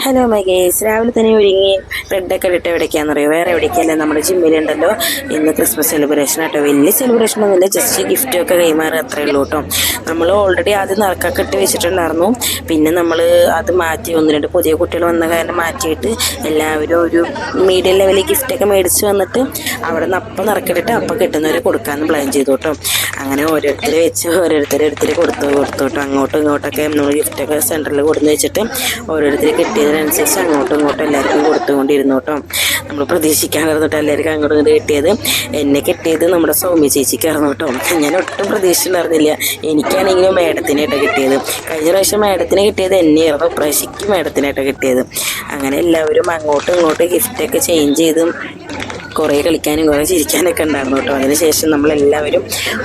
Hello my guys, രാവിലെ തന്നെ ഒരുങ്ങി റെഡൊക്കെ ഇട്ട് എവിടേക്കാണെന്നറിയോ? വേറെ എവിടേക്കല്ല, നമ്മുടെ ജിമ്മിലുണ്ടല്ലോ ഇന്ന് ക്രിസ്മസ് സെലിബ്രേഷൻ ആട്ടോ. വലിയ സെലിബ്രേഷൻ ഒന്നുമില്ല, ജസ്റ്റ് ഗിഫ്റ്റൊക്കെ കൈമാറുക അത്രേ ഉള്ളൂ കേട്ടോ. നമ്മൾ ഓൾറെഡി ആദ്യം നറുക്കൊക്കെ ഇട്ട് വെച്ചിട്ടുണ്ടായിരുന്നു. പിന്നെ നമ്മൾ അത് മാറ്റി, ഒന്ന് രണ്ട് പുതിയ കുട്ടികൾ വന്ന കാരണം മാറ്റിയിട്ട് എല്ലാവരും ഒരു മീഡിയം ലെവലിൽ ഗിഫ്റ്റൊക്കെ മേടിച്ച് വന്നിട്ട് അവിടെ നിന്ന് അപ്പം നറുക്കിട്ടിട്ട് അപ്പം കിട്ടുന്നവരെ കൊടുക്കാമെന്ന് പ്ലാൻ ചെയ്തു കേട്ടോ. അങ്ങനെ ഓരോരുത്തർ വെച്ച് ഓരോരുത്തർ കൊടുത്തു കേട്ടോ. അങ്ങോട്ടും ഇങ്ങോട്ടൊക്കെ നമ്മൾ ഗിഫ്റ്റൊക്കെ സെൻറ്ററിൽ കൊടുന്ന് വെച്ചിട്ട് ഓരോരുത്തർ കിട്ടിയതിനനുസരിച്ച് അങ്ങോട്ടും ഇങ്ങോട്ടും എല്ലാവർക്കും കൊടുത്തുകൊണ്ടിരുന്നു കേട്ടോ. നമ്മൾ പ്രതീക്ഷിക്കാതിരുന്നിട്ട് എല്ലാവർക്കും അങ്ങോട്ടും ഇങ്ങോട്ട് കിട്ടിയത്. എന്നെ കിട്ടിയത് നമ്മുടെ സൗമ്യ ചേച്ചിക്കായിരുന്നു കേട്ടോ. ഞാൻ ഒട്ടും പ്രതീക്ഷിച്ചിട്ടുണ്ടായിരുന്നില്ല. എനിക്കാണെങ്കിലും മേഡത്തിനായിട്ടാണ് കിട്ടിയത്. കഴിഞ്ഞ പ്രാവശ്യം മേഡത്തിന് കിട്ടിയത് എന്നെയായിരുന്നു, ഇപ്രാവശ്യം മേഡത്തിനായിട്ടാണ് കിട്ടിയത്. അങ്ങനെ എല്ലാവരും അങ്ങോട്ടും ഇങ്ങോട്ടും ഗിഫ്റ്റൊക്കെ ചേഞ്ച് ചെയ്ത് കുറേ കളിക്കാനും കുറേ ചിരിക്കാനൊക്കെ ഉണ്ടായിരുന്നു കേട്ടോ. അതിനുശേഷം നമ്മളെല്ലാവരും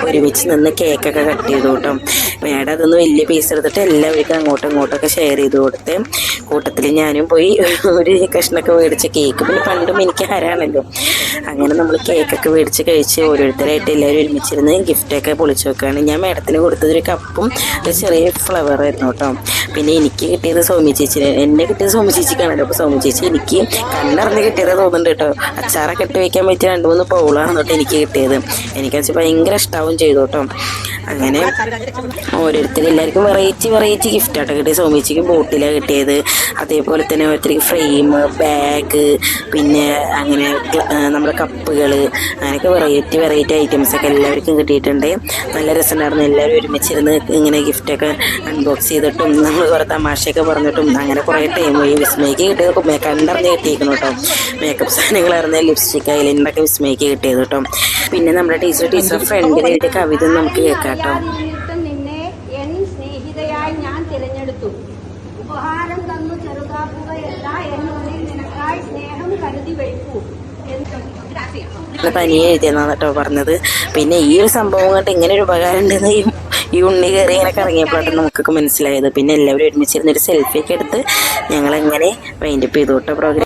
ഒരുമിച്ച് നിന്ന് കേക്കൊക്കെ കട്ട് ചെയ്തു കേട്ടോ. മേഡം അതൊന്ന് വലിയ പീസ് എടുത്തിട്ട് എല്ലാവർക്കും അങ്ങോട്ടും ഇങ്ങോട്ടൊക്കെ ഷെയർ ചെയ്ത് കൊടുത്ത് കൂട്ടത്തിൽ ഞാനും പോയി ഒരു കഷ്ണമൊക്കെ മേടിച്ച കേക്ക്. പിന്നെ പണ്ടും എനിക്ക് ഹരാണല്ലോ. അങ്ങനെ നമ്മൾ കേക്കൊക്കെ മേടിച്ച് കഴിച്ച് ഓരോരുത്തരായിട്ട് എല്ലാവരും ഒരുമിച്ചിരുന്ന് ഗിഫ്റ്റൊക്കെ പൊളിച്ച് വെക്കുകയാണ്. ഞാൻ മേഡത്തിന് കൊടുത്തതൊരു കപ്പും ഒരു ചെറിയ ഫ്ലവറായിരുന്നു കേട്ടോ. പിന്നെ എനിക്ക് കിട്ടിയത് സൗമ്യ ചേച്ചി, എന്നെ കിട്ടിയത് സൗമ്യ ചേച്ചിക്കാണല്ലോ. അപ്പോൾ സൗമ്യ ചേച്ചി എനിക്ക് കണ്ണറിഞ്ഞ് കിട്ടിയത് തോന്നുന്നുണ്ട് കേട്ടോ. അച്ചാറൊക്കെ ഇട്ട് വയ്ക്കാൻ പറ്റിയ 2-3 പൗളാണ് കേട്ടോ എനിക്ക് കിട്ടിയത്. എനിക്കത് ഭയങ്കര ഇഷ്ടമാവും ചെയ്തു കേട്ടോ. അങ്ങനെ എല്ലാവർക്കും വെറൈറ്റി ഗിഫ്റ്റാട്ടോ കിട്ടിയത്. സൗമ്യച്ചിക്ക് ബോട്ടിലാണ് കിട്ടിയത്. അതേപോലെ തന്നെ ഓരോരുത്തർക്ക് ഫ്രെയിം, ബാഗ്, പിന്നെ അങ്ങനെ നമ്മുടെ കപ്പുകൾ, അങ്ങനെയൊക്കെ വെറൈറ്റി ഐറ്റംസൊക്കെ എല്ലാവർക്കും കിട്ടിയിട്ടുണ്ട്. നല്ല രസമുണ്ടായിരുന്നു. എല്ലാവരും ഒരുമിച്ചിരുന്ന് ഇങ്ങനെ ഗിഫ്റ്റൊക്കെ അൺബോക്സ് ചെയ്തിട്ടും നമ്മൾ കുറേ തമാശയൊക്കെ പറഞ്ഞിട്ടും അങ്ങനെ കുറേ ടൈം പോയി. വിസ്മയ്ക്ക് കിട്ടിയത് കണ്ടറിഞ്ഞ് കിട്ടിയിരിക്കണം കേട്ടോ. മേക്കപ്പ് സാധനങ്ങളായിരുന്നു, ലിപ്സ്റ്റിക്, ഐലൈനറൊക്കെ വിസ്മയ്ക്ക് കിട്ടിയത് കേട്ടോ. പിന്നെ നമ്മുടെ ടീച്ചർ ഫ്രണ്ടിനായിട്ട് കവിത നമുക്ക് കേൾക്കാം കേട്ടോ. നിന്നെ എൻ സ്നേഹിതയായി ഞാൻ തിരഞ്ഞെടുത്തു. ഉപഹാരം തന്നു ചെറുതാക്കുകയല്ല, എന്നുള്ളിൽ നിനക്കായി സ്നേഹം കരുതി വയ്ക്കൂ. തനിയെ എഴുതിയെന്നാണ് കേട്ടോ പറഞ്ഞത്. പിന്നെ ഈ ഒരു സംഭവം കൊണ്ട് ഇങ്ങനെ ഒരു ഉപകാരം ഉണ്ടെന്ന് ഈ ഉണ്ണി കയറി ഇങ്ങനെ കറങ്ങിയപ്പോഴാണ് നമുക്കൊക്കെ മനസ്സിലായത്. പിന്നെ എല്ലാവരും ഒരുമിച്ചിരുന്നൊരു സെൽഫിയൊക്കെ എടുത്ത് ഞങ്ങളെങ്ങനെ വൈൻഡപ്പ് ചെയ്തു കേട്ടോ പ്രോഗ്രാം.